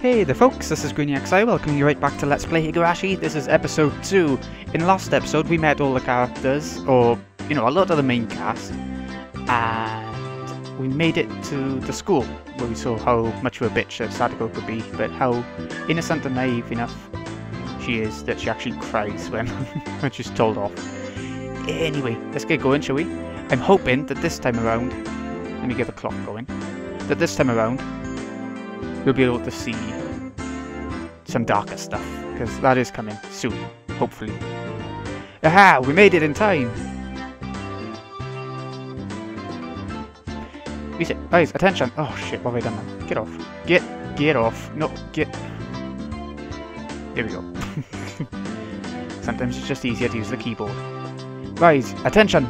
Hey there folks, this is GreenyXI, welcoming you right back to Let's Play Higurashi. This is episode 2. In the last episode we met all the characters, or, you know, a lot of the main cast. And we made it to the school, where we saw how much of a bitch Sadako could be, but how innocent and naive enough she is that she actually cries when, when she's told off. Anyway, let's get going, shall we? I'm hoping that this time around, let me get the clock going, that this time around we'll be able to see some darker stuff, because that is coming soon, hopefully. Aha! We made it in time! Reset. Guys, attention! Oh shit, what have I done now? Get off. Get off. No, get... There we go. Sometimes it's just easier to use the keyboard. Guys, attention!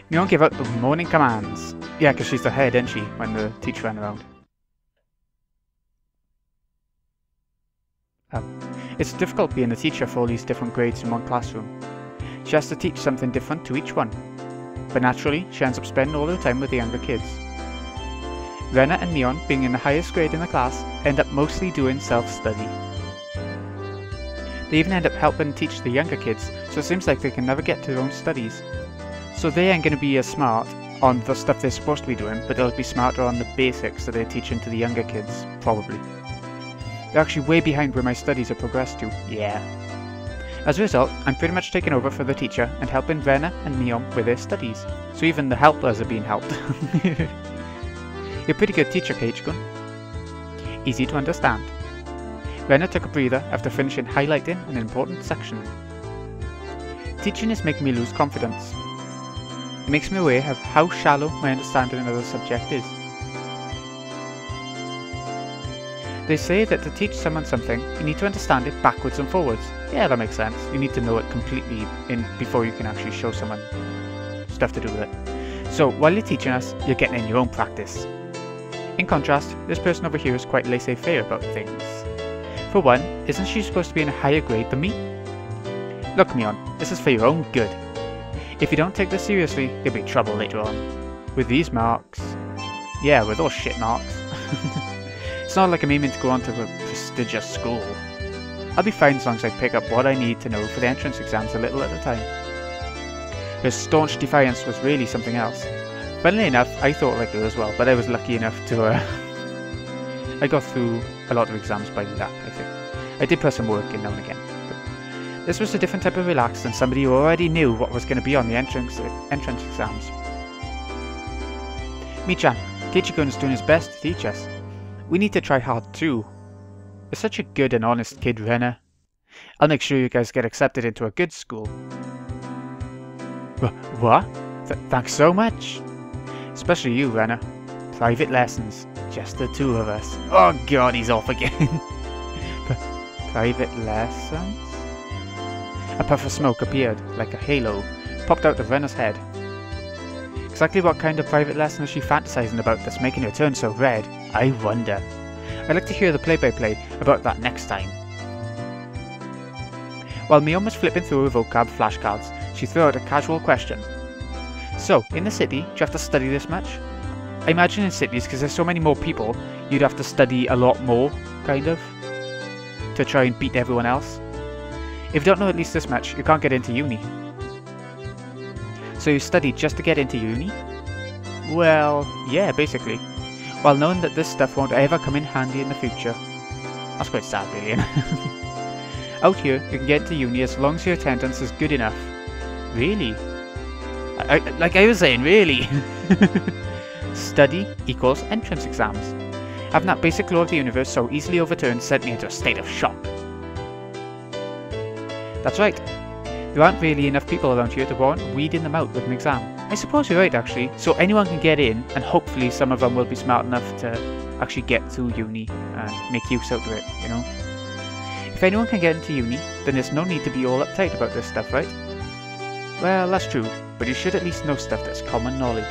You don't give out the morning commands. Yeah, because she's the head, isn't she, when the teacher ran around. It's difficult being a teacher for all these different grades in one classroom. She has to teach something different to each one, but naturally she ends up spending all her time with the younger kids. Rena and Neon, being in the highest grade in the class, end up mostly doing self-study. They even end up helping teach the younger kids, so it seems like they can never get to their own studies. So they ain't going to be as smart on the stuff they're supposed to be doing, but they'll be smarter on the basics that they're teaching to the younger kids, probably. They're actually way behind where my studies have progressed to, yeah. As a result, I'm pretty much taking over for the teacher and helping Rena and Neon with their studies. So even the helpers are being helped. You're a pretty good teacher, Kage-kun. Easy to understand. Rena took a breather after finishing highlighting an important section. Teaching is making me lose confidence. It makes me aware of how shallow my understanding of the subject is. They say that to teach someone something, you need to understand it backwards and forwards. Yeah, that makes sense. You need to know it completely before you can actually show someone stuff to do with it. So, while you're teaching us, you're getting in your own practice. In contrast, this person over here is quite laissez-faire about things. For one, isn't she supposed to be in a higher grade than me? Look, Neon, this is for your own good. If you don't take this seriously, there'll be trouble later on. With these marks... Yeah, with those shit marks. It's not like I'm aiming to go on to a prestigious school. I'll be fine as long as I pick up what I need to know for the entrance exams a little at a time. Her staunch defiance was really something else. Funnily enough, I thought like her as well, but I was lucky enough to I got through a lot of exams by luck, I think. I did put some work in now and again. But this was a different type of relax than somebody who already knew what was going to be on the entrance exams. Mi-chan, Kage-kun is doing his best to teach us. We need to try hard too. You're such a good and honest kid, Rena. I'll make sure you guys get accepted into a good school. What? Thanks so much. Especially you, Rena. Private lessons. Just the two of us. Oh god, he's off again. Private lessons? A puff of smoke appeared, like a halo, popped out of Rena's head. Exactly what kind of private lesson is she fantasizing about that's making her turn so red? I wonder. I'd like to hear the play-by-play about that next time. While Mion was flipping through her vocab flashcards, she threw out a casual question. So, in the city, do you have to study this much? I imagine in cities, because there's so many more people, you'd have to study a lot more, kind of, to try and beat everyone else. If you don't know at least this much, you can't get into uni. So you study just to get into uni? Well, yeah, basically. While knowing that this stuff won't ever come in handy in the future. That's quite sad, really. Out here, you can get into uni as long as your attendance is good enough. Really? Like I was saying, really? Study equals entrance exams. Having that basic law of the universe so easily overturned sent me into a state of shock. That's right. There aren't really enough people around here to warrant weeding them out with an exam. I suppose you're right, actually. So anyone can get in, and hopefully some of them will be smart enough to actually get through uni and make use out of it, you know? If anyone can get into uni, then there's no need to be all uptight about this stuff, right? Well, that's true, but you should at least know stuff that's common knowledge.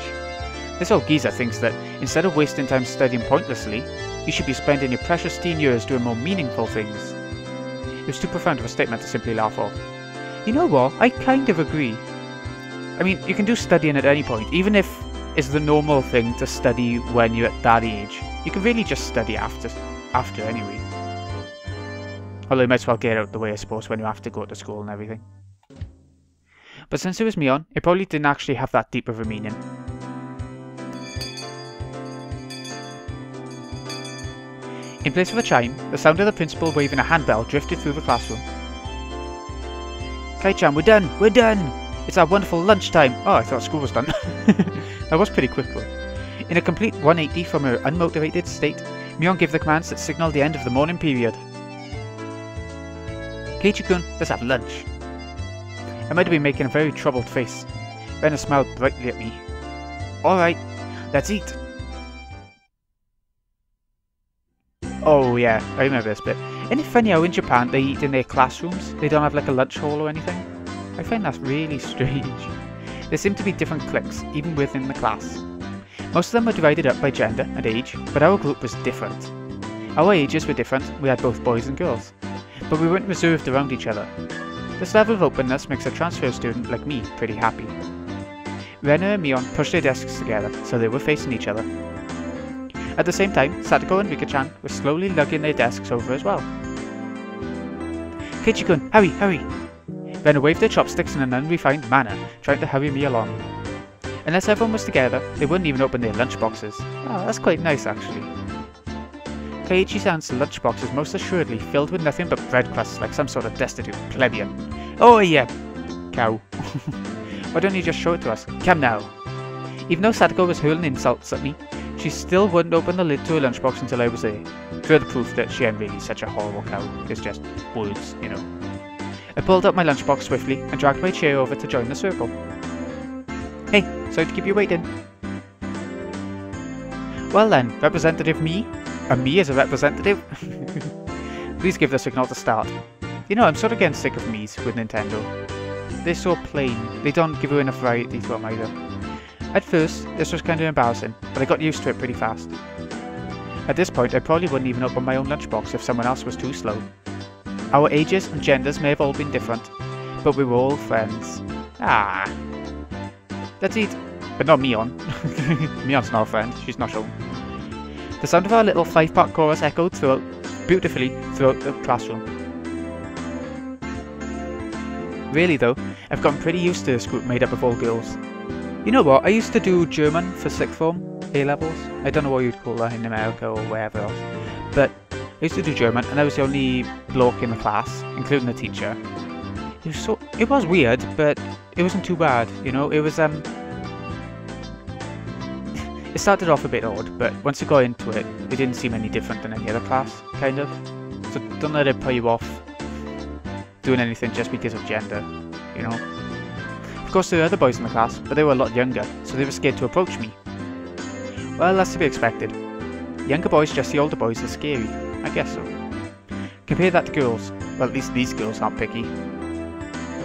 This old geezer thinks that instead of wasting time studying pointlessly, you should be spending your precious teen years doing more meaningful things. It was too profound of a statement to simply laugh off. You know what? I kind of agree. I mean, you can do studying at any point, even if it's the normal thing to study when you're at that age. You can really just study after after anyway. Although you might as well get out of the way, I suppose, when you have to go to school and everything. But since it was Mion, it probably didn't actually have that deep of a meaning. In place of a chime, the sound of the principal waving a handbell drifted through the classroom. Kai-chan, we're done! We're done! It's our wonderful lunchtime! Oh, I thought school was done. That was pretty quick though. In a complete 180 from her unmotivated state, Mion gave the commands that signalled the end of the morning period. Keiichi-kun, let's have lunch. I might have been making a very troubled face. Rena smiled brightly at me. Alright, let's eat. Oh yeah, I remember this bit. Isn't it funny how in Japan they eat in their classrooms? They don't have like a lunch hall or anything? I find that really strange. There seem to be different cliques, even within the class. Most of them were divided up by gender and age, but our group was different. Our ages were different, we had both boys and girls. But we weren't reserved around each other. This level of openness makes a transfer student like me pretty happy. Rena and Mion pushed their desks together, so they were facing each other. At the same time, Sadako and Rika-chan were slowly lugging their desks over as well. Keiichi-kun, hurry, hurry! Rena waved her chopsticks in an unrefined manner, trying to hurry me along. Unless everyone was together, they wouldn't even open their lunchboxes. Oh, that's quite nice actually. Keiichi-san's lunchbox is most assuredly filled with nothing but bread crusts like some sort of destitute plebeian. Oh yeah, cow. Why don't you just show it to us? Come now. Even though Sadako was hurling insults at me, she still wouldn't open the lid to her lunchbox until I was there. Further proof that she ain't really such a horrible cow. It's just words, you know. I pulled out my lunchbox swiftly and dragged my chair over to join the circle. Hey, sorry to keep you waiting. Well then, Representative me? And me as a representative? Please give the signal to start. You know, I'm sort of getting sick of me's with Nintendo. They're so plain, they don't give you enough variety to them either. At first, this was kind of embarrassing, but I got used to it pretty fast. At this point, I probably wouldn't even open my own lunchbox if someone else was too slow. Our ages and genders may have all been different, but we were all friends. Ah. Let's eat. But not Mion. Mion's not a friend, she's not shown. The sound of our little 5-part chorus echoed beautifully throughout the classroom. Really though, I've gotten pretty used to this group made up of all girls. You know what, I used to do German for 6th form, A-levels. I don't know what you'd call that in America or wherever else. But I used to do German and I was the only bloke in the class, including the teacher. It was weird, but it wasn't too bad, you know, it was it started off a bit odd, but once you got into it, it didn't seem any different than any other class, kind of. So don't let it put you off doing anything just because of gender, you know. Of course there were other boys in the class, but they were a lot younger, so they were scared to approach me. Well, that's to be expected. Younger boys just see older boys as scary, I guess so. Compare that to girls. Well, at least these girls aren't picky.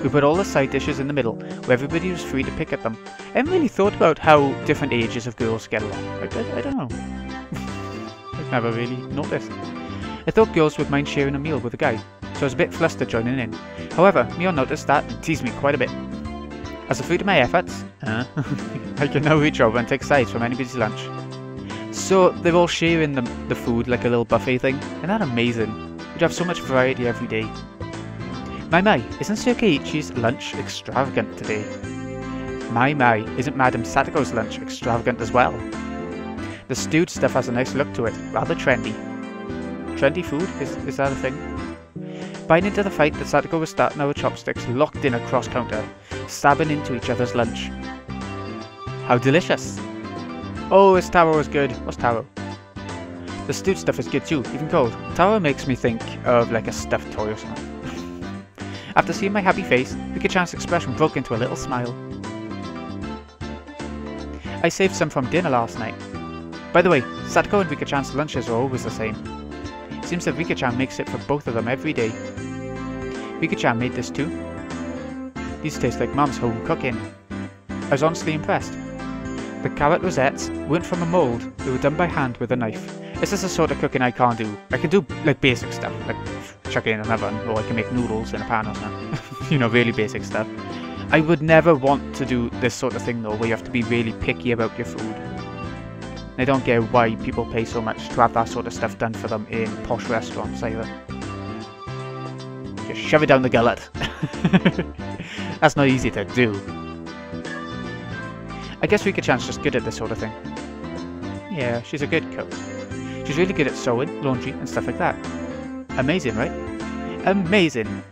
We put all the side dishes in the middle, where everybody was free to pick at them. I haven't really thought about how different ages of girls get along. I don't know. I've never really noticed. I thought girls would mind sharing a meal with a guy, so I was a bit flustered joining in. However, Mion noticed that and teased me quite a bit. As a fruit of my efforts, I can now reach over and take sides from anybody's lunch. So they're all sharing the food like a little buffet thing. Isn't that amazing? You'd have so much variety every day. My, isn't Sir Keiichi's lunch extravagant today? My, isn't Madame Sadako's lunch extravagant as well? The stewed stuff has a nice look to it, rather trendy. Trendy food? Is that a thing? Buying into the fight that Sadako was starting, our chopsticks locked in across counter, stabbing into each other's lunch. How delicious! Oh, this taro is good. What's taro? The stewed stuff is good too, even cold. Taro makes me think of like a stuffed toy or something. After seeing my happy face, Rika-chan's expression broke into a little smile. I saved some from dinner last night. By the way, Sadako and Rika-chan's lunches are always the same. It seems that Rika-chan makes it for both of them every day. Rika-chan made this too. These taste like Mom's home cooking. I was honestly impressed. The carrot rosettes weren't from a mould, they were done by hand with a knife. This is the sort of cooking I can't do. I can do like basic stuff, like chuck it in an oven, or I can make noodles in a pan or something. You know, really basic stuff. I would never want to do this sort of thing though, where you have to be really picky about your food. I don't get why people pay so much to have that sort of stuff done for them in posh restaurants either. Just shove it down the gullet. That's not easy to do. I guess Rika-chan's just good at this sort of thing. Yeah, she's a good cook. She's really good at sewing, laundry, and stuff like that. Amazing, right? Amazing!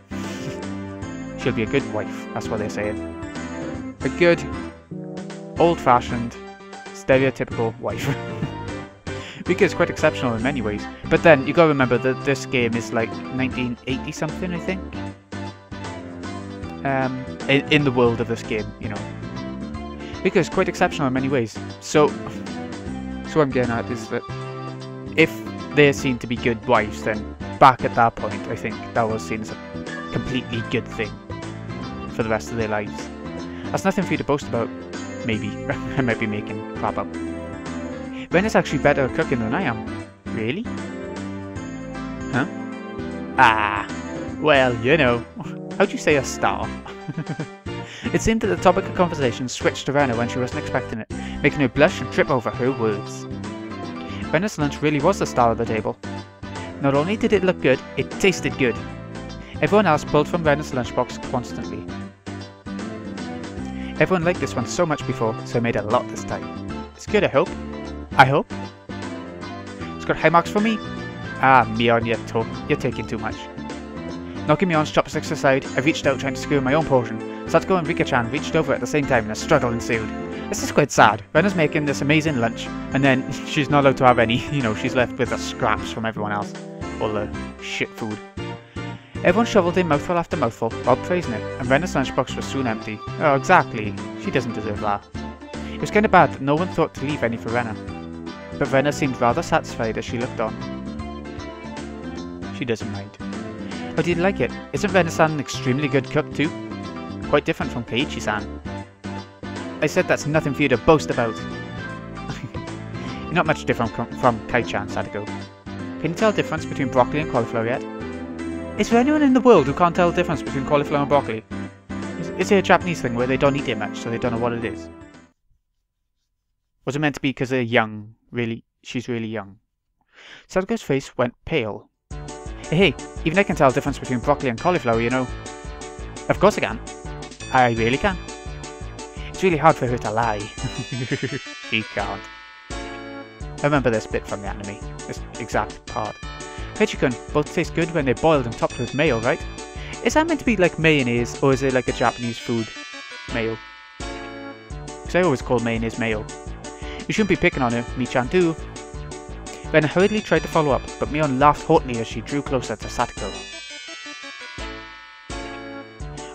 She'll be a good wife, that's what they're saying. A good, old-fashioned, stereotypical wife. Rika's quite exceptional in many ways. But then, you gotta remember that this game is like 1980 something, I think. In the world of this game, you know. Rika's quite exceptional in many ways. So what I'm getting at is that if they're seen to be good wives, then back at that point, I think that was seen as a completely good thing for the rest of their lives. That's nothing for you to boast about, maybe. I might be making crap up. Rena's actually better at cooking than I am. Really? Huh? Ah, well, you know. How'd you say a star? It seemed that the topic of conversation switched to Rena when she wasn't expecting it, making her blush and trip over her words. Rena's lunch really was the star of the table. Not only did it look good, it tasted good. Everyone else pulled from Rena's lunchbox constantly. Everyone liked this one so much before, so I made a lot this time. It's good, I hope. I hope. It's got high marks for me. Ah, Mion, you're taking too much. Knocking Mion's chopsticks aside, I reached out trying to secure my own portion. Satoko and Rika-chan reached over at the same time and a struggle ensued. This is quite sad. Rena's making this amazing lunch, and then she's not allowed to have any. You know, she's left with the scraps from everyone else. All the shit food. Everyone shoveled in mouthful after mouthful, while praising it, and Rena's lunchbox was soon empty. Oh, exactly. She doesn't deserve that. It was kind of bad that no one thought to leave any for Rena. But Rena seemed rather satisfied as she looked on. She doesn't mind. How do you like it? Isn't Rena-san an extremely good cook too? Quite different from Keiichi-san. I said that's nothing for you to boast about. You're not much different from Kai-chan, Sadako. Can you tell the difference between broccoli and cauliflower yet? Is there anyone in the world who can't tell the difference between cauliflower and broccoli? Is it a Japanese thing where they don't eat it much, so they don't know what it is? Was it meant to be because they're young? Really? She's really young. Sadako's face went pale. Hey, even I can tell the difference between broccoli and cauliflower, you know. Of course I can. I really can. It's really hard for her to lie. She can't. I remember this bit from the anime. This exact part. Keiichi-kun, both taste good when they're boiled and topped with mayo, right? Is that meant to be like mayonnaise, or is it like a Japanese food? Mayo. Because I always call mayonnaise mayo. You shouldn't be picking on her, Mi-chan too. Rena hurriedly tried to follow up, but Mion laughed haughtily as she drew closer to Satoko.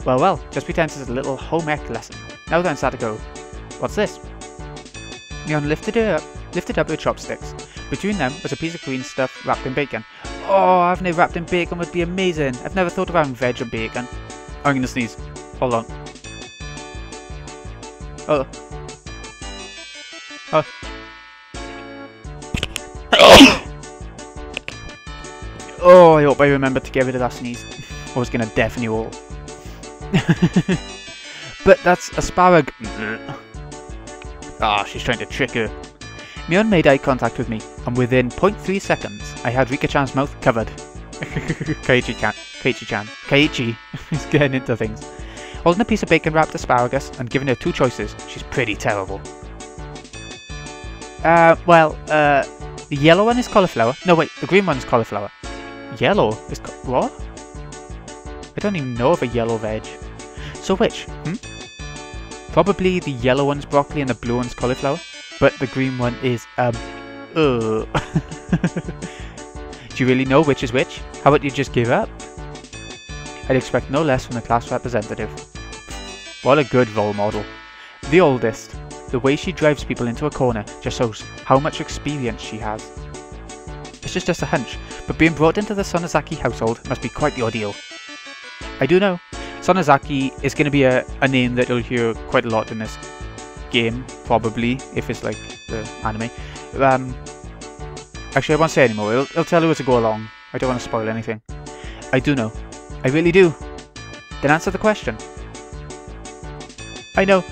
Well, well, just pretend it's a little home ec lesson. Now then, Satoko, what's this? Mion lifted up her chopsticks. Between them was a piece of green stuff wrapped in bacon. Oh, having it wrapped in bacon would be amazing. I've never thought of having veg and bacon. I'm gonna sneeze. Hold on. Oh. Oh. Oh, I hope I remember to get rid of that sneeze. I was gonna deafen you all. But that's asparagus. Ah, she's trying to trick her. Mion made eye contact with me, and within 0.3 seconds, I had Rika-chan's mouth covered. Keiichi is getting into things. Holding a piece of bacon-wrapped asparagus and giving her two choices, she's pretty terrible. The yellow one is cauliflower. No, wait, the green one is cauliflower. Yellow is what? I don't even know of a yellow veg. So which? Probably the yellow one's broccoli and the blue one's cauliflower. But the green one is, Do you really know which is which? How about you just give up? I'd expect no less from the class representative. What a good role model. The oldest. The way she drives people into a corner just shows how much experience she has. It's just a hunch, but being brought into the Sonozaki household must be quite the ordeal. I do know. Sonozaki is going to be a name that you'll hear quite a lot in this game, probably, if it's like the anime. Actually, I won't say anymore. I'll tell you as I go along. I don't want to spoil anything. I do know. I really do. Then answer the question. I know.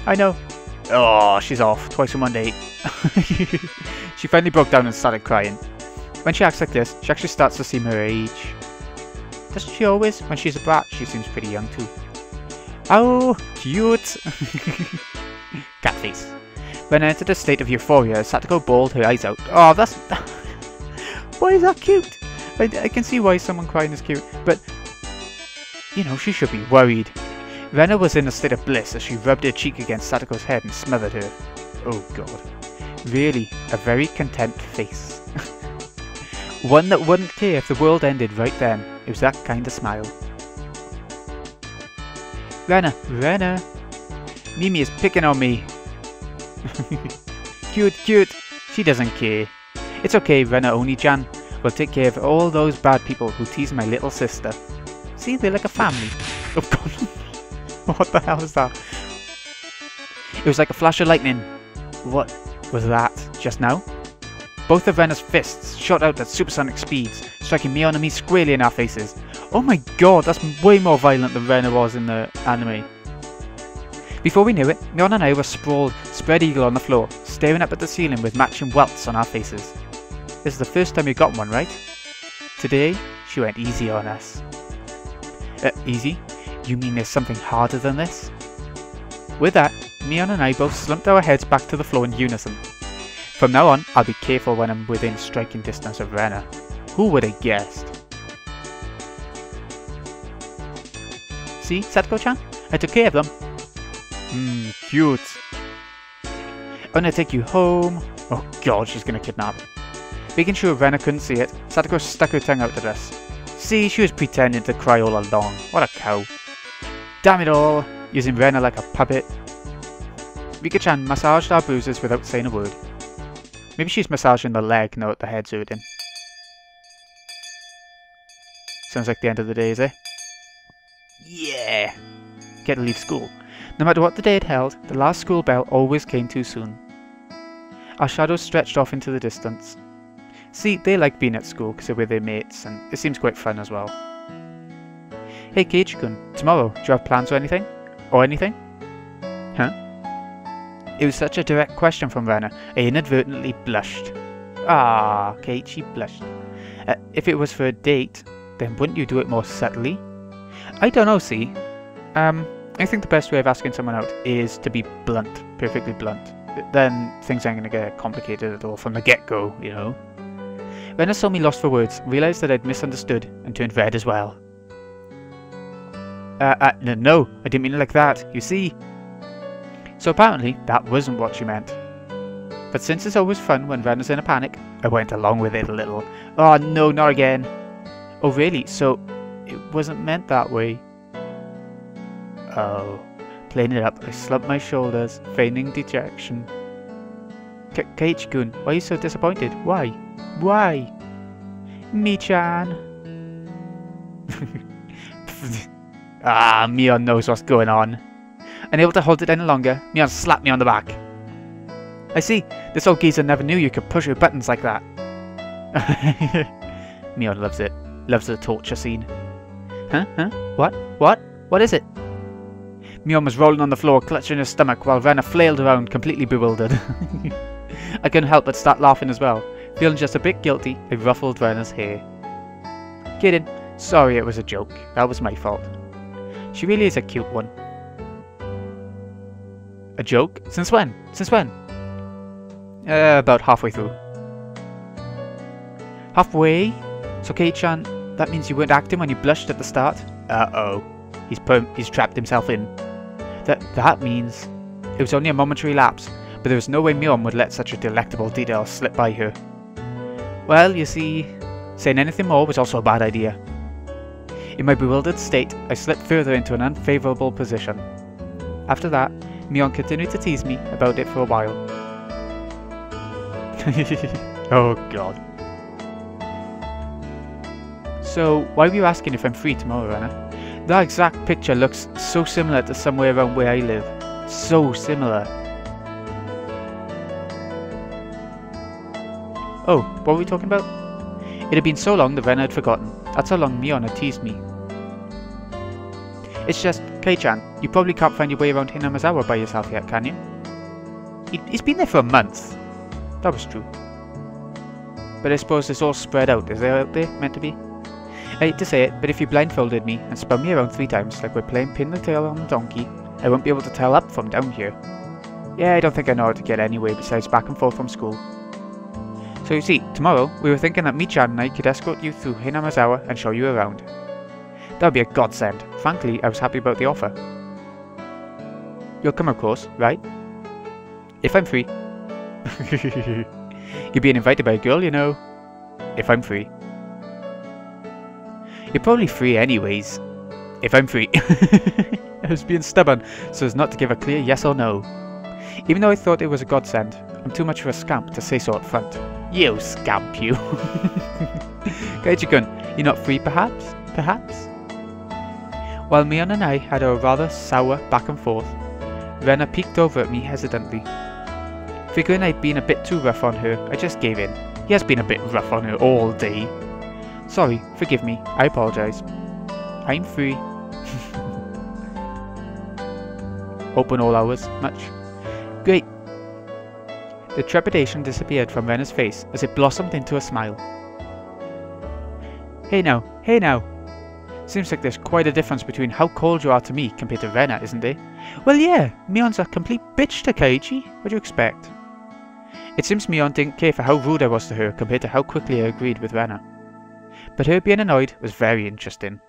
Oh, she's off. Twice in one day. She finally broke down and started crying. When she acts like this, she actually starts to seem her age. Doesn't she always? When she's a brat, she seems pretty young too. Oh, cute! Cat face. When I entered a state of euphoria, Satoko bawled her eyes out. Oh, that's... Why is that cute? I can see why someone crying is cute, but... You know, she should be worried. Rena was in a state of bliss as she rubbed her cheek against Satoko's head and smothered her. Oh god. Really, a very content face. One that wouldn't care if the world ended right then. It was that kind of smile. Rena! Rena! Mimi is picking on me! Cute, cute! She doesn't care. It's okay, Rena Oni-chan. We'll take care of all those bad people who tease my little sister. See, they're like a family. Oh god. What the hell is that? It was like a flash of lightning. What was that just now? Both of Rena's fists shot out at supersonic speeds, striking Mion and me squarely in our faces. Oh my god, that's way more violent than Rena was in the anime. Before we knew it, Mion and I were sprawled, spread eagle on the floor, staring up at the ceiling with matching welts on our faces. This is the first time we got one, right? Today, she went easy on us. Easy? You mean there's something harder than this? With that, Mion and I both slumped our heads back to the floor in unison. From now on, I'll be careful when I'm within striking distance of Rena. Who would have guessed? See, Satoko-chan? I took care of them. Cute. I'm gonna take you home. Oh god, she's gonna kidnap. Making sure Rena couldn't see it, Satoko stuck her tongue out at us. See, she was pretending to cry all along. What a cow. Damn it all, using Rena like a puppet. Rika-chan massaged our bruises without saying a word. Maybe she's massaging the leg now that the head's hurting. Sounds like the end of the day, is it? Yeah! Get to leave school. No matter what the day it held, the last school bell always came too soon. Our shadows stretched off into the distance. See, they like being at school because they're with their mates, and it seems quite fun as well. Hey Keiichi-kun, tomorrow, do you have plans or anything? Or anything? Huh? It was such a direct question from Rena, I inadvertently blushed. Ah, Keiichi blushed. If it was for a date, then wouldn't you do it more subtly? I don't know, see. I think the best way of asking someone out is to be blunt, perfectly blunt. Then things aren't going to get complicated at all from the get-go, you know. Rena saw me lost for words, realised that I'd misunderstood, and turned red as well. No, I didn't mean it like that, you see. So apparently, that wasn't what she meant. But since it's always fun when Rena's in a panic, I went along with it a little. Oh no, not again. Oh really? So, it wasn't meant that way? Oh. Playing it up, I slumped my shoulders, feigning dejection. Keiichi-kun, why are you so disappointed? Why? Why? Mi-chan. Mion knows what's going on. Unable to hold it any longer, Mion slapped me on the back. I see, this old geezer never knew you could push her buttons like that. Mion loves it. Loves the torture scene. Huh? What? What is it? Mion was rolling on the floor, clutching her stomach, while Rena flailed around, completely bewildered. I couldn't help but start laughing as well. Feeling just a bit guilty, I ruffled Rena's hair. Kidding. Sorry, it was a joke. That was my fault. She really is a cute one. A joke? Since when? About halfway through. Halfway? So Kei-chan, that means you weren't acting when you blushed at the start? Uh-oh. He's trapped himself in. That means... It was only a momentary lapse, but there was no way Mion would let such a delectable detail slip by her. Well, you see, saying anything more was also a bad idea. In my bewildered state, I slipped further into an unfavourable position. After that, Mion continued to tease me about it for a while. Oh god. So, why were you asking if I'm free tomorrow, Rena? That exact picture looks so similar to somewhere around where I live. So similar. Oh, what were we talking about? It had been so long that Rena had forgotten. That's how long Mion had teased me. It's just, Kei-chan, you probably can't find your way around Hinamazawa by yourself yet, can you? He's been there for a month. That was true. but I suppose it's all spread out, is it out there, meant to be? I hate to say it, but if you blindfolded me and spun me around 3 times like we're playing pin the tail on a donkey, I won't be able to tell up from down here. Yeah, I don't think I know how to get anywhere besides back and forth from school. So you see, tomorrow, we were thinking that Michan and I could escort you through Hinamazawa and show you around. That would be a godsend. Frankly, I was happy about the offer. You'll come, of course, right? If I'm free. You're being invited by a girl, you know. If I'm free. You're probably free anyways. If I'm free. I was being stubborn so as not to give a clear yes or no. Even though I thought it was a godsend, I'm too much of a scamp to say so up front. You scamp, you. Kaichi-kun, you're not free perhaps? Perhaps? While Mion and I had a rather sour back and forth, Rena peeked over at me hesitantly. Figuring I'd been a bit too rough on her, I just gave in. He has been a bit rough on her all day. Sorry, forgive me, I apologise. I'm free. Open all hours, much? Great. The trepidation disappeared from Rena's face as it blossomed into a smile. Hey now, hey now. Seems like there's quite a difference between how cold you are to me compared to Rena, isn't there? Well yeah, Mion's a complete bitch to Kaichi. What do you expect? It seems Mion didn't care for how rude I was to her compared to how quickly I agreed with Rena. But her being annoyed was very interesting.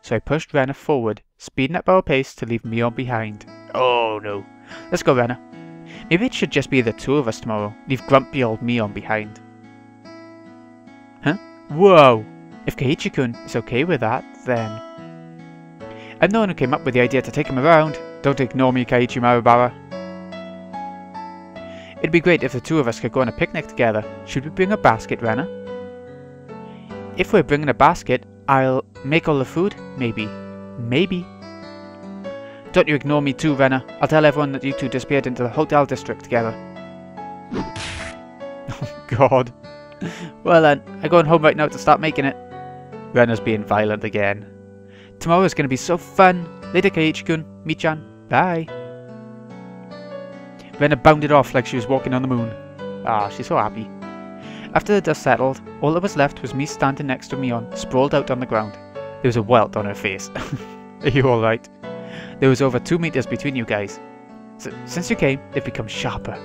So I pushed Rena forward, speeding up our pace to leave Mion behind. Oh no. Let's go, Rena. Maybe it should just be the 2 of us tomorrow. Leave grumpy old Mion behind. Huh? Whoa! If Keiichi-kun is okay with that, then... I'm the one who came up with the idea to take him around. Don't ignore me, Keiichi Marubara. It'd be great if the 2 of us could go on a picnic together. Should we bring a basket, Rena? If we're bringing a basket, I'll make all the food? Maybe. Maybe. Don't you ignore me too, Rena. I'll tell everyone that you 2 disappeared into the hotel district together. Oh god. Well then, I'm going home right now to start making it. Rena's being violent again. Tomorrow's going to be so fun. Later, Keiichi-kun. Michan. Bye. Rena bounded off like she was walking on the moon. Ah, she's so happy. After the dust settled, all that was left was me standing next to Mion, sprawled out on the ground. There was a welt on her face. Are you alright? There was over 2 meters between you guys. Since you came, they've become sharper.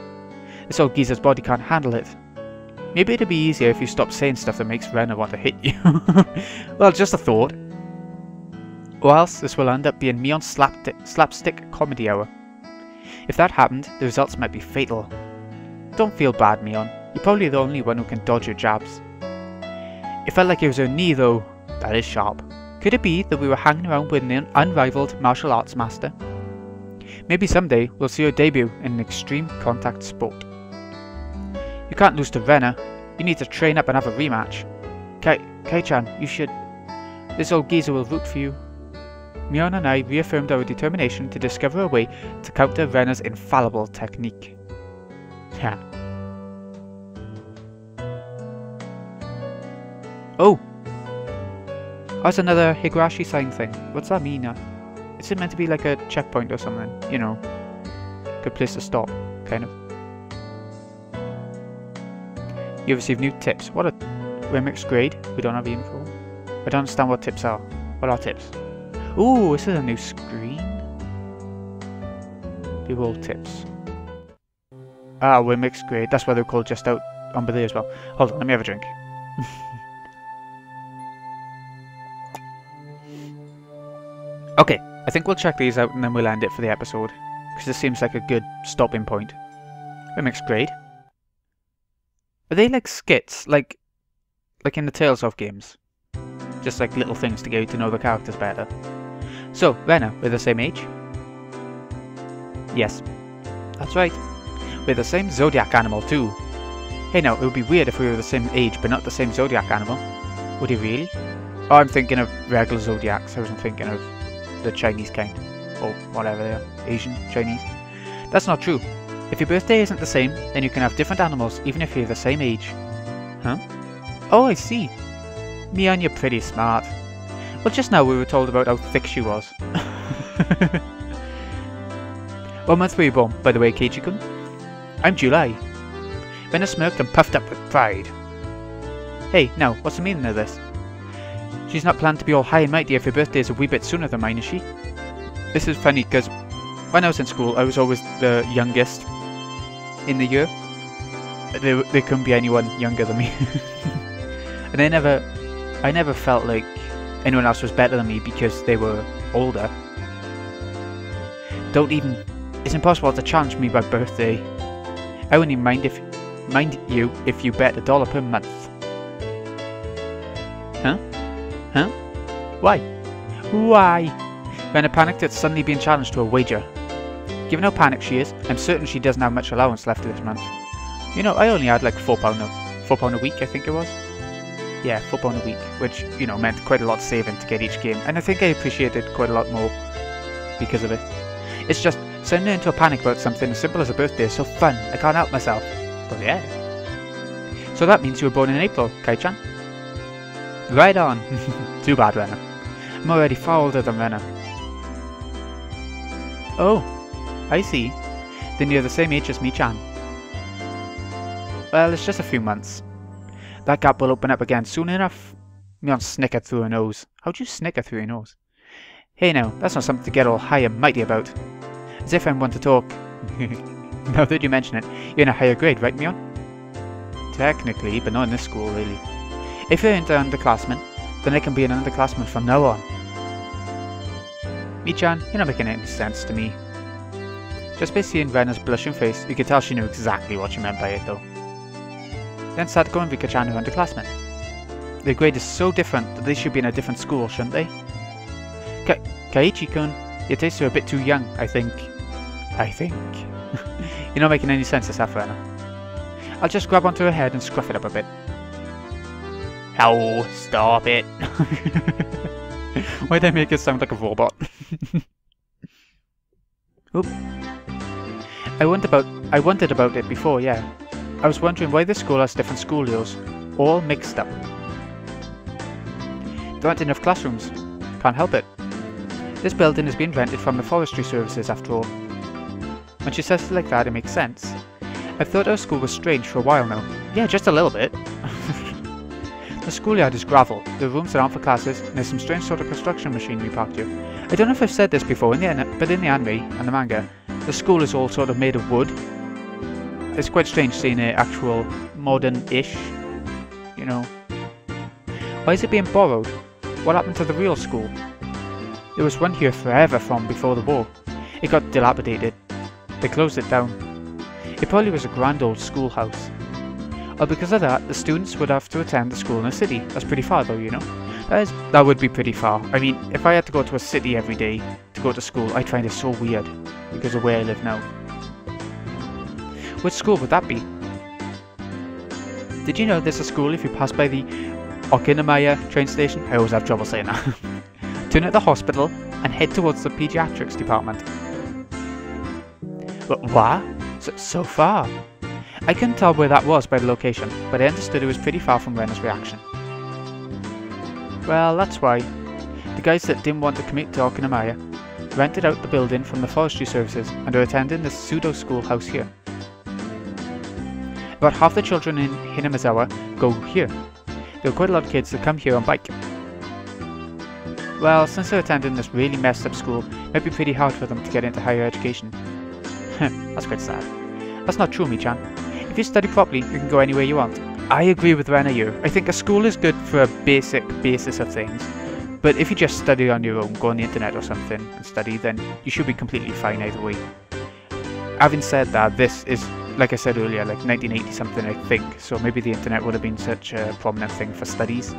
This old geezer's body can't handle it. Maybe it'd be easier if you stopped saying stuff that makes Rena want to hit you. Well, just a thought. Or else this will end up being Mion's slapstick comedy hour. If that happened, the results might be fatal. Don't feel bad, Mion. You're probably the only one who can dodge your jabs. It felt like it was her knee though. That is sharp. Could it be that we were hanging around with an unrivaled martial arts master? Maybe someday we'll see her debut in an extreme contact sport. You can't lose to Rena. You need to train up and have a rematch. Kai-chan, you should... This old geezer will root for you. Mion and I reaffirmed our determination to discover a way to counter Rena's infallible technique. Ha. Oh! That's another Higurashi sign thing. What's that mean? Is it meant to be like a checkpoint or something? You know, good place to stop, kind of. You receive new tips. What a remix grade. We don't have the info. I don't understand what tips are. What are tips? Ooh, this is a new screen. View all tips. Ah, we're mixed grade. That's why they're called just out on there as well. Hold on, let me have a drink. Okay, I think we'll check these out and then we'll end it for the episode. Because this seems like a good stopping point. We're mixed grade. Are they like skits? Like in the Tales of games? Just like little things to get you to know the characters better. So, Rena, we're the same age? Yes. That's right. We're the same zodiac animal too. Hey now, it would be weird if we were the same age but not the same zodiac animal. Would it really? Oh, I'm thinking of regular zodiacs. I wasn't thinking of the Chinese kind. Or whatever they are. Asian, Chinese. That's not true. If your birthday isn't the same, then you can have different animals even if you're the same age. Huh? Oh, I see. Mion, you're pretty smart. Well, just now we were told about how thick she was. What month were you born, by the way, Keiichi-kun? I'm July. Rena smirked and puffed up with pride. Hey, now, what's the meaning of this? She's not planned to be all high and mighty if her birthday is a wee bit sooner than mine, is she? This is funny because when I was in school, I was always the youngest in the year. There couldn't be anyone younger than me. And I never felt like anyone else was better than me because they were older. It's impossible to challenge me by birthday. I wouldn't even mind you if you bet $1 per month. Huh? Why? Rena panicked at suddenly being challenged to a wager. Given how panicked she is, I'm certain she doesn't have much allowance left this month. You know, I only had like £4 a week, I think it was. Yeah, £4 a week, which, you know, meant quite a lot of saving to get each game, and I think I appreciated quite a lot more because of it. It's just, sending her into a panic about something as simple as a birthday is so fun, I can't help myself. But yeah. So that means you were born in April, Kai-chan? Right on. Too bad, Rena. I'm already far older than Rena. Oh, I see. Then you're the same age as me-chan. Well, it's just a few months. That gap will open up again soon enough. Mion snickered through her nose. How'd you snicker through your nose? Hey now, that's not something to get all high and mighty about. As if I want to talk. Now that you mention it, you're in a higher grade, right, Mion? Technically, but not in this school, really. If you're into underclassmen, then I can be an underclassman from now on. Mi-chan, you're not making any sense to me. Just by seeing Rena's blushing face, you could tell she knew exactly what she meant by it, though. Then Sadako and Rika-chan are underclassmen. Their grade is so different that they should be in a different school, shouldn't they? Kaiichi-kun, your tastes are a bit too young, I think. You're not making any sense, yourself, Rena. I'll just grab onto her head and scruff it up a bit. Oh, stop it. Why'd I make it sound like a robot? Oop. I wondered about it before, yeah. I was wondering why this school has different scholios, all mixed up. There aren't enough classrooms. Can't help it. This building is being rented from the forestry services after all. When she says it like that, it makes sense. I've thought our school was strange for a while now. Yeah, just a little bit. The schoolyard is gravel, there are rooms that aren't for classes, and there's some strange sort of construction machinery parked here. I don't know if I've said this before, but in the anime and the manga, the school is all sort of made of wood. It's quite strange seeing it actual modern-ish, you know. Why is it being borrowed? What happened to the real school? There was one here forever from before the war. It got dilapidated. They closed it down. It probably was a grand old schoolhouse. Well, because of that, the students would have to attend the school in a city. That's pretty far though, you know. That would be pretty far. I mean, if I had to go to a city every day to go to school, I'd find it so weird because of where I live now. Which school would that be? Did you know there's a school if you pass by the Okinamaya train station? I always have trouble saying that. Turn at the hospital and head towards the pediatrics department. But what? So far? I couldn't tell where that was by the location, but I understood it was pretty far from Rena's reaction. Well, that's why. The guys that didn't want to commute to Okinamaya rented out the building from the forestry services and are attending this pseudo-schoolhouse here. About half the children in Hinamizawa go here. There are quite a lot of kids that come here on bike. Well, since they're attending this really messed up school, it might be pretty hard for them to get into higher education. That's quite sad. That's not true, Mi-chan. If you study properly, you can go anywhere you want. I agree with Rena here. I think a school is good for a basic basis of things. But if you just study on your own, go on the internet or something and study, then you should be completely fine either way. Having said that, this is, like I said earlier, like 1980 something I think, so maybe the internet would have been such a prominent thing for studies.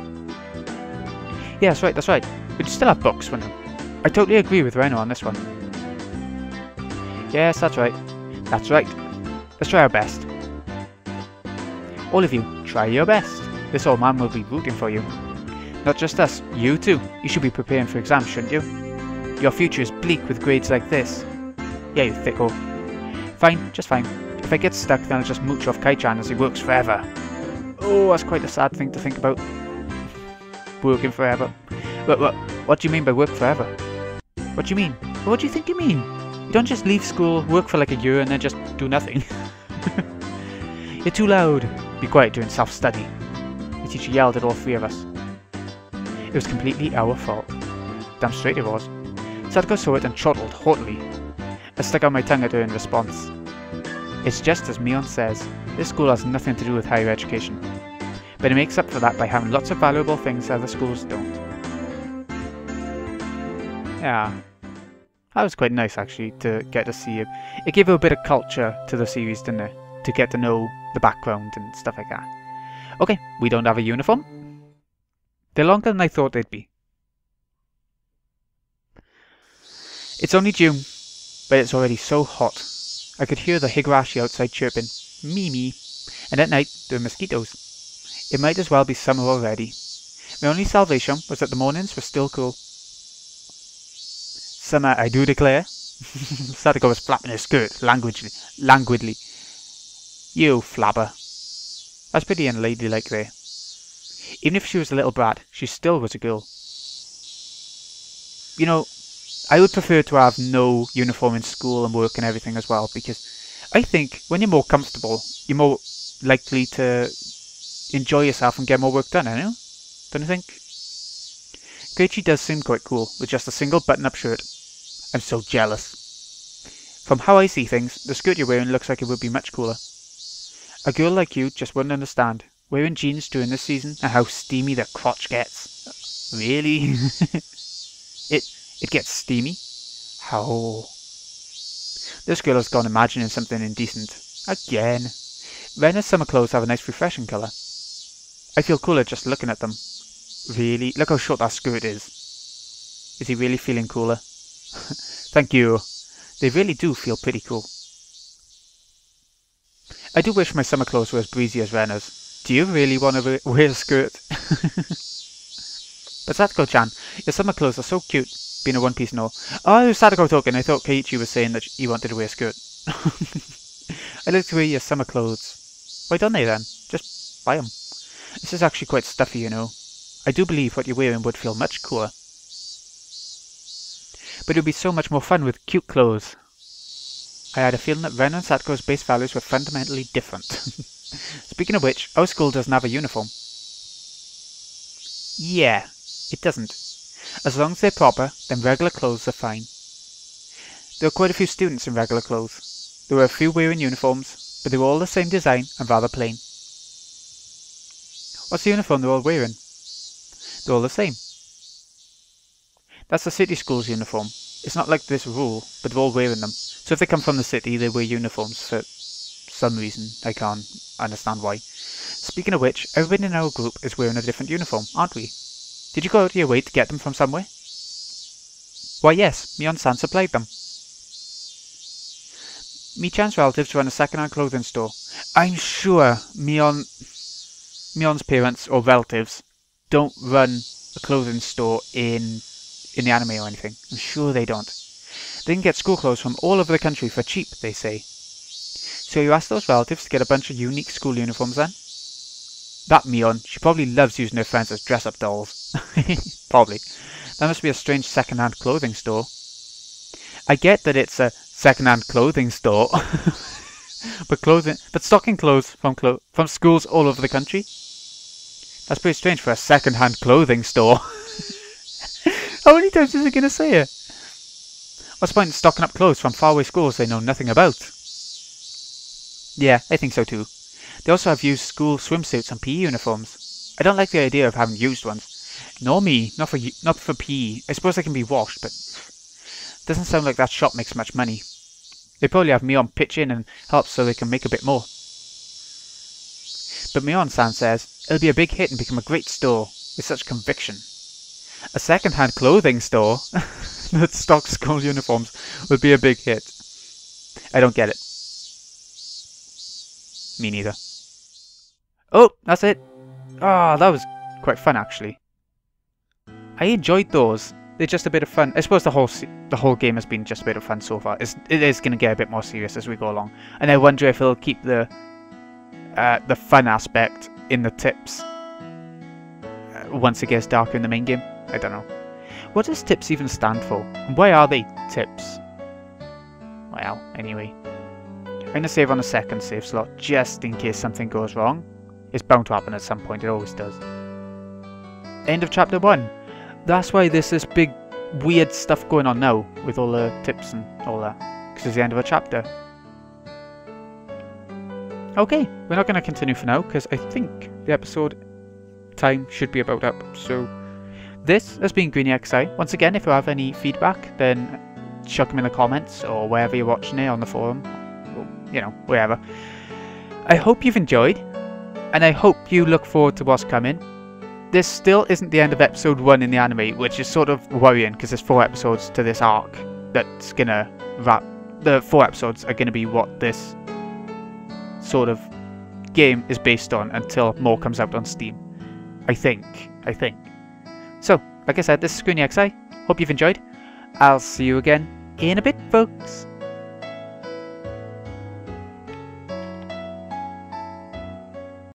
Yeah, that's right. But you still have books, wouldn't you? I totally agree with Rena on this one. Yes, that's right. That's right. Let's try our best. All of you, try your best. This old man will be rooting for you. Not just us, you too. You should be preparing for exams, shouldn't you? Your future is bleak with grades like this. Yeah, you thicko. Fine, just fine. If I get stuck, then I'll just mooch off Kai-chan as he works forever. Oh, that's quite a sad thing to think about. Working forever. What do you mean by work forever? What do you mean? What do you think you mean? You don't just leave school, work for like a year, and then just do nothing. You're too loud. Be quiet during self-study. You're teacher yelled at all three of us. It was completely our fault. Damn straight it was. Sadako saw it and chortled haughtily. I stuck out my tongue at her in response. It's just as Mion says, this school has nothing to do with higher education. But it makes up for that by having lots of valuable things other schools don't. Yeah. That was quite nice actually to get to see it. It gave a bit of culture to the series, didn't it? To get to know the background and stuff like that. Okay, we don't have a uniform. They're longer than I thought they'd be. It's only June, but it's already so hot. I could hear the Higurashi outside chirping, "Mimi," and at night there were mosquitoes. It might as well be summer already. My only salvation was that the mornings were still cool. Summer, I do declare. Sadako was flapping her skirt languidly. You flabber. That's pretty unladylike there. Even if she was a little brat, she still was a girl. You know, I would prefer to have no uniform in school and work and everything as well, because I think when you're more comfortable, you're more likely to enjoy yourself and get more work done, I know? Don't you think? Koichi does seem quite cool, with just a single button-up shirt. I'm so jealous. From how I see things, the skirt you're wearing looks like it would be much cooler. A girl like you just wouldn't understand, wearing jeans during this season and how steamy the crotch gets. Really? It gets steamy? How? This girl has gone imagining something indecent. Again. Rena's summer clothes have a nice refreshing colour. I feel cooler just looking at them. Really? Look how short that skirt is. Is he really feeling cooler? Thank you. They really do feel pretty cool. I do wish my summer clothes were as breezy as Rena's. Do you really want to wear a skirt? But Sadako-chan, your summer clothes are so cute, being a one-piece and all. Oh, Sadako talking. I thought Koichi was saying that he wanted to wear a skirt. I'd like to wear your summer clothes. Why don't they then? Just buy them. This is actually quite stuffy, you know. I do believe what you're wearing would feel much cooler. But it would be so much more fun with cute clothes. I had a feeling that Ren and Sadako's base values were fundamentally different. Speaking of which, our school doesn't have a uniform. Yeah, it doesn't. As long as they're proper, then regular clothes are fine. There were quite a few students in regular clothes. There were a few wearing uniforms, but they were all the same design and rather plain. What's the uniform they're all wearing? They're all the same. That's the city school's uniform. It's not like this rule, but they're all wearing them. So if they come from the city, they wear uniforms for some reason. I can't understand why. Speaking of which, everybody in our group is wearing a different uniform, aren't we? Did you go out of your way to get them from somewhere? Why yes, Mion-san supplied them. Mi-chan's relatives run a second-hand clothing store. I'm sure Mion's parents or relatives don't run a clothing store in the anime or anything. I'm sure they don't. They can get school clothes from all over the country for cheap, they say. So you asked those relatives to get a bunch of unique school uniforms then? That Mion, she probably loves using her friends as dress-up dolls. Probably. That must be a strange second-hand clothing store. I get that it's a second-hand clothing store, but stocking clothes from schools all over the country? That's pretty strange for a second-hand clothing store. How many times is it going to say it? What's the point in stocking up clothes from faraway schools they know nothing about? Yeah, I think so too. They also have used school swimsuits and PE uniforms. I don't like the idea of having used ones. Nor me, not for PE. I suppose they can be washed, but doesn't sound like that shop makes much money. They probably have Mion pitch in and help so they can make a bit more. But Mion-san says it'll be a big hit and become a great store with such conviction. A second-hand clothing store that stocks school uniforms would be a big hit. I don't get it. Me neither. Oh, that's it. Ah, that was quite fun actually. I enjoyed those. They're just a bit of fun. I suppose the whole game has been just a bit of fun so far. It is going to get a bit more serious as we go along, and I wonder if it'll keep the fun aspect in the tips once it gets darker in the main game. I don't know. What does tips even stand for? And why are they tips? Well, anyway. I'm going to save on a second save slot just in case something goes wrong. It's bound to happen at some point, it always does. End of chapter 1. That's why there's this big weird stuff going on now, with all the tips and all that. Because it's the end of a chapter. Okay, we're not going to continue for now, because I think the episode time should be about up. So, this has been Greeny XI. Once again, if you have any feedback, then chuck them in the comments, or wherever you're watching it, on the forum, or, you know, wherever. I hope you've enjoyed, and I hope you look forward to what's coming. This still isn't the end of episode 1 in the anime, which is sort of worrying, because there's 4 episodes to this arc that's gonna wrap. The 4 episodes are gonna be what this sort of game is based on until more comes out on Steam. I think. So, like I said, this is Greeny XI. Hope you've enjoyed. I'll see you again in a bit, folks.